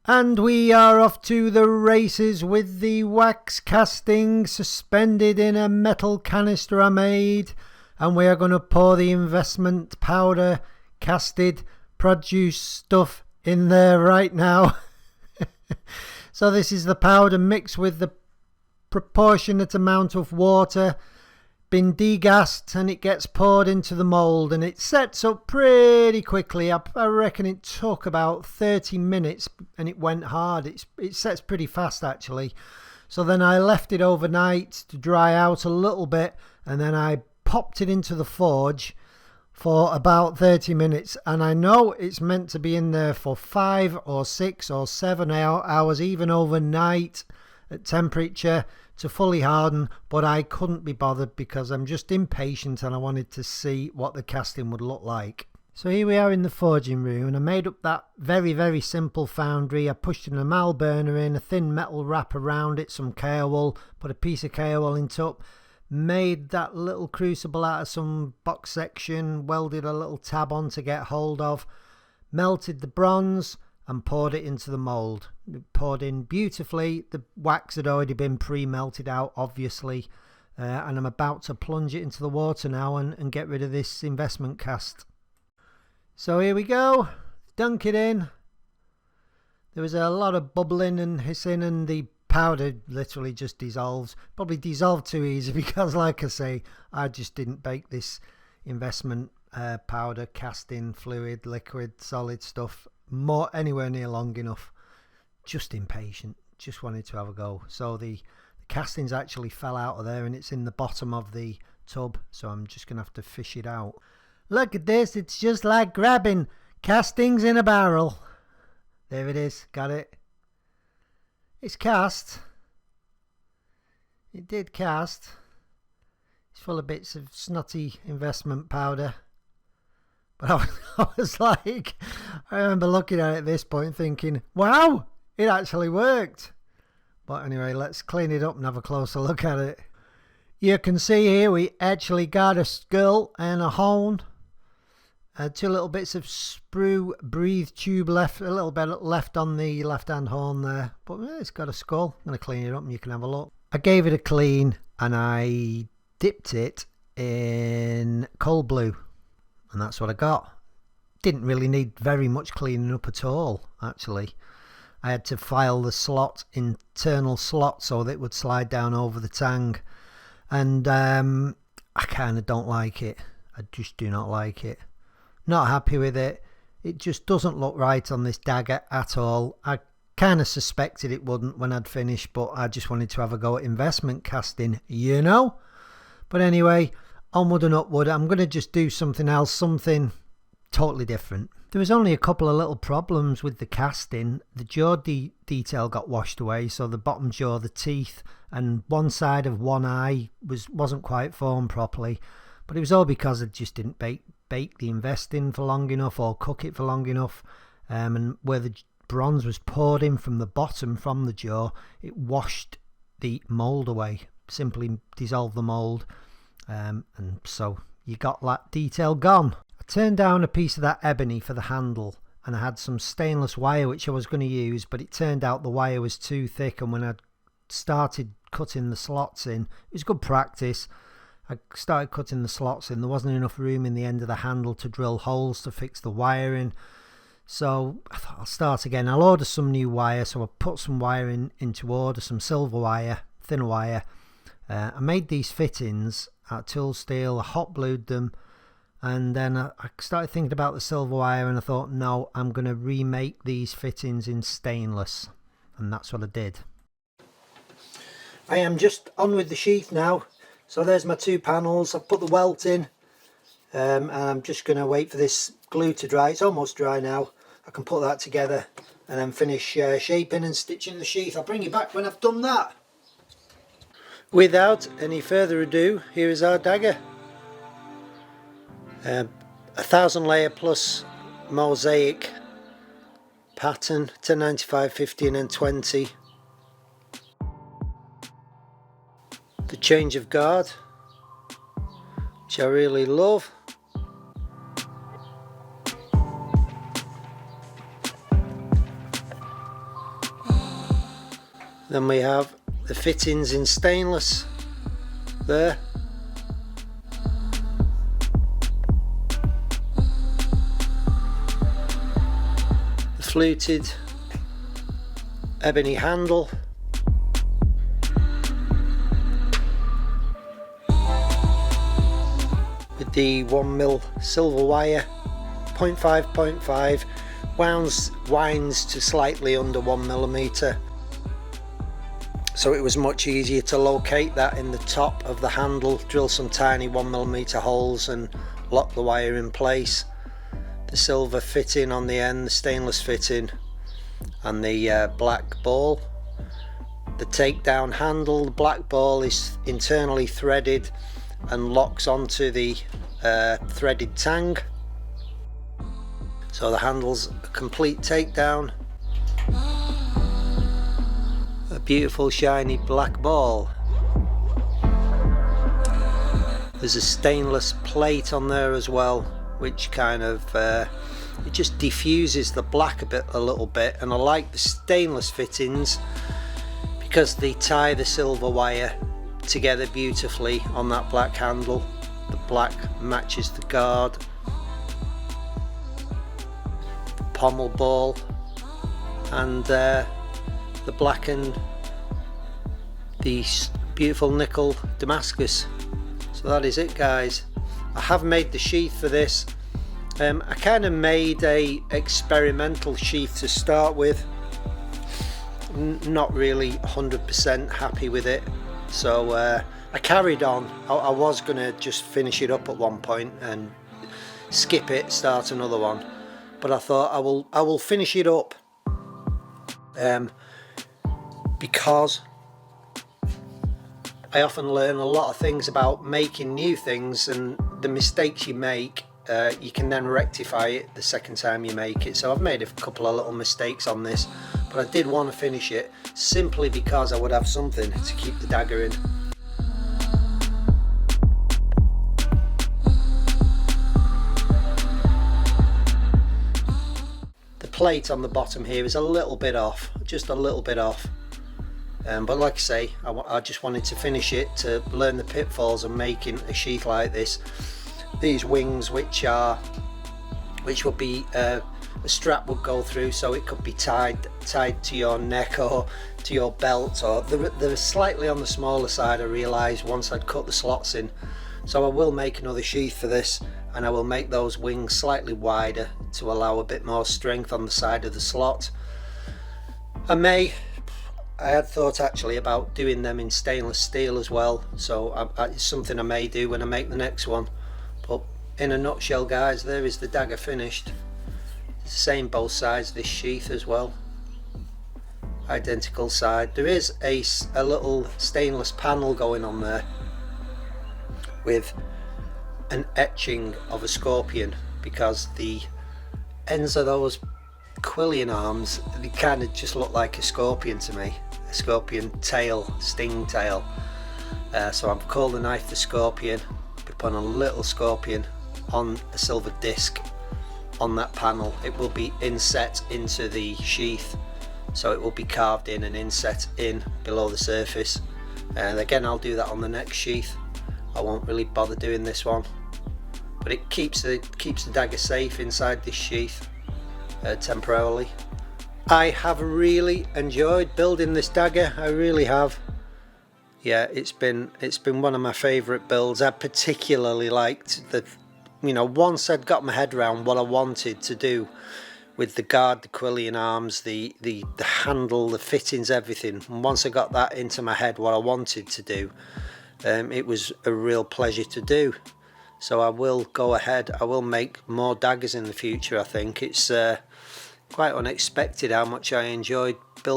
And we are off to the races with the wax casting suspended in a metal canister I made. And we are going to pour the investment powder casted produce stuff in there right now. So this is the powder mixed with the proportionate amount of water, been degassed, and it gets poured into the mould, and it sets up pretty quickly. I reckon it took about 30 minutes and it went hard. It sets pretty fast actually. So then I left it overnight to dry out a little bit, and then I popped it into the forge for about 30 minutes, and I know it's meant to be in there for 5 or 6 or 7 hours, even overnight at temperature, to fully harden, but I couldn't be bothered because I'm just impatient and I wanted to see what the casting would look like. So here we are in the forging room, and I made up that very simple foundry. I pushed an enamel burner in, a thin metal wrap around it, some K-wool, put a piece of K-wool in top, made that little crucible out of some box section, welded a little tab on to get hold of, melted the bronze and poured it into the mould. It poured in beautifully. The wax had already been pre-melted out obviously, and I'm about to plunge it into the water now and get rid of this investment cast. So here we go, dunk it in. There was a lot of bubbling and hissing, and the powder literally just dissolves. Probably dissolved too easy because, like I say, I just didn't bake this investment powder, casting, fluid, liquid, solid stuff anywhere near long enough. Just impatient, just wanted to have a go. So the castings actually fell out of there, and it's in the bottom of the tub, so I'm just gonna have to fish it out. Look at this, it's just like grabbing castings in a barrel. There it is, got it. It's cast. It did cast. It's full of bits of snotty investment powder. But I was like, I remember looking at it at this point thinking, wow, it actually worked. But anyway, let's clean it up and have a closer look at it. You can see here we actually got a skull and a horn. 2 little bits of sprue breathe tube left, a little bit left on the left hand horn there. But it's got a skull. I'm going to clean it up and you can have a look. I gave it a clean and I dipped it in coal blue. And that's what I got. Didn't really need very much cleaning up at all, actually. I had to file the internal slot so that it would slide down over the tang. And I kind of don't like it. I just do not like it. Not happy with it. It just doesn't look right on this dagger at all. I kind of suspected it wouldn't when I'd finished, but I just wanted to have a go at investment casting, you know? But anyway, onward and upward. I'm going to just do something else, something totally different. There was only a couple of little problems with the casting. The jaw detail got washed away, so the bottom jaw, the teeth, and one side of one eye wasn't quite formed properly. But it was all because I just didn't bake the investing for long enough or cook it for long enough. And where the bronze was poured in from the bottom, from the jaw, it washed the mould away, simply dissolved the mould. And so you got that detail gone. I turned down a piece of that ebony for the handle, and I had some stainless wire which I was going to use, but it turned out the wire was too thick, and when I started cutting the slots in, it was good practice. I started cutting the slots in, there wasn't enough room in the end of the handle to drill holes to fix the wiring. So I thought I'll start again. I'll order some new wire, so I put some wire into order, some silver wire, thinner wire. I made these fittings out of tool steel, I hot glued them, and then I started thinking about the silver wire, and I thought, no, I'm going to remake these fittings in stainless, and that's what I did. I am just on with the sheath now. So there's my 2 panels. I've put the welt in, and I'm just going to wait for this glue to dry. It's almost dry now. I can put that together and then finish shaping and stitching the sheath. I'll bring you back when I've done that. Without any further ado, here is our dagger. 1,000 layer plus mosaic pattern, 1095, 15 and 20. The change of guard, which I really love. Then we have the fittings in stainless there. The fluted ebony handle. With the 1mm silver wire, 0.5 winds to slightly under 1mm. So it was much easier to locate that in the top of the handle, drill some tiny 1mm holes and lock the wire in place. The silver fitting on the end, the stainless fitting, and the black ball. The takedown handle, the black ball is internally threaded and locks onto the threaded tang. So the handle's a complete takedown. A beautiful shiny black ball. There's a stainless plate on there as well, which kind of it just diffuses the black a little bit, and I like the stainless fittings because they tie the silver wire together beautifully on that black handle. The black matches the guard. The pommel ball and the black and the beautiful nickel Damascus. So that is it, guys. I have made the sheath for this. I kind of made a experimental sheath to start with. Not really 100% happy with it, so I carried on. I was gonna just finish it up at one point and skip it, start another one, but I thought I will finish it up because I often learn a lot of things about making new things, and the mistakes you make, you can then rectify it the second time you make it. So I've made a couple of little mistakes on this, but I did want to finish it simply because I would have something to keep the dagger in. The plate on the bottom here is a little bit off, just a little bit off. But like I say, I just wanted to finish it to learn the pitfalls of making a sheath like this. These wings, which would be a strap would go through, so it could be tied to your neck or to your belt, or they're slightly on the smaller side, I realised once I'd cut the slots in. So I will make another sheath for this, and I will make those wings slightly wider to allow a bit more strength on the side of the slot. I had thought actually about doing them in stainless steel as well, so it's something I may do when I make the next one. But in a nutshell, guys, there is the dagger finished. It's the same both sides, this sheath as well, identical side. There is a little stainless panel going on there with an etching of a scorpion, because the ends of those quillian arms, they kind of just look like a scorpion to me, a scorpion tail, sting tail. So I've called the knife the Scorpion. Be putting a little scorpion on a silver disc on that panel. It will be inset into the sheath, so it will be carved in and inset in below the surface. And again, I'll do that on the next sheath. I won't really bother doing this one, but it keeps the dagger safe inside this sheath temporarily. I have really enjoyed building this dagger, I really have. Yeah, it's been one of my favourite builds. I particularly liked the, once I'd got my head around what I wanted to do with the guard, the quillian arms, the handle, the fittings, everything. And once I got that into my head, what I wanted to do, it was a real pleasure to do. So I will go ahead, I will make more daggers in the future. I think it's quite unexpected how much I enjoyed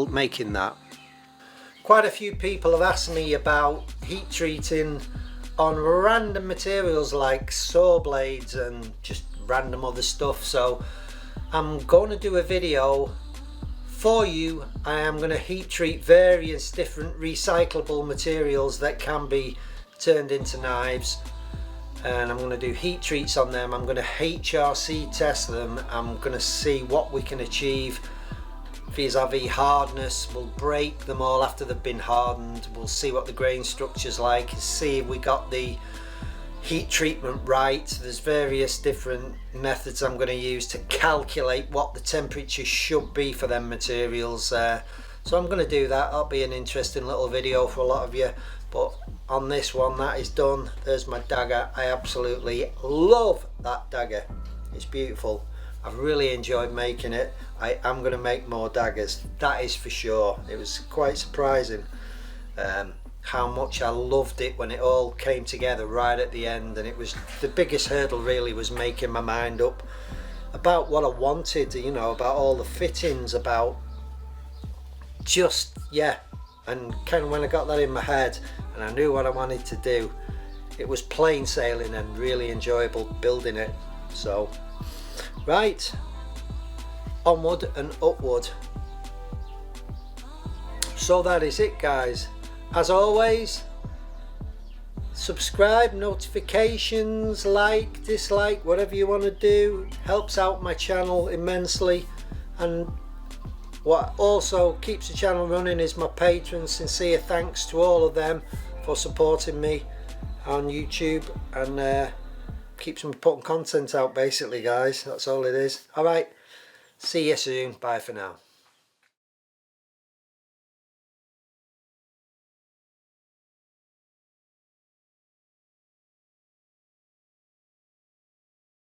making that. Quite a few people have asked me about heat treating on random materials like saw blades and just random other stuff, so I'm going to do a video for you. I am going to heat treat various different recyclable materials that can be turned into knives, and I'm going to do heat treats on them. I'm going to HRC test them. I'm going to see what we can achieve vis-a-vis hardness. We'll break them all after they've been hardened. We'll see what the grain structure's like, see if we got the heat treatment right. There's various different methods I'm going to use to calculate what the temperature should be for them materials. So I'm going to do that. That'll be an interesting little video for a lot of you. But on this one, that is done. There's my dagger. I absolutely love that dagger. It's beautiful. I've really enjoyed making it. I am going to make more daggers, that is for sure. It was quite surprising how much I loved it when it all came together right at the end, and it was the biggest hurdle really, was making my mind up about what I wanted, you know, about all the fittings, about just, yeah, and kind of when I got that in my head and I knew what I wanted to do, it was plain sailing and really enjoyable building it. So right, onward and upward. So that is it, guys. As always, subscribe, notifications, like, dislike, whatever you want to do, helps out my channel immensely. And what also keeps the channel running is my patrons. Sincere thanks to all of them for supporting me on YouTube, and keeps me putting content out basically, guys. That's all it is. Alright, see you soon. Bye for now.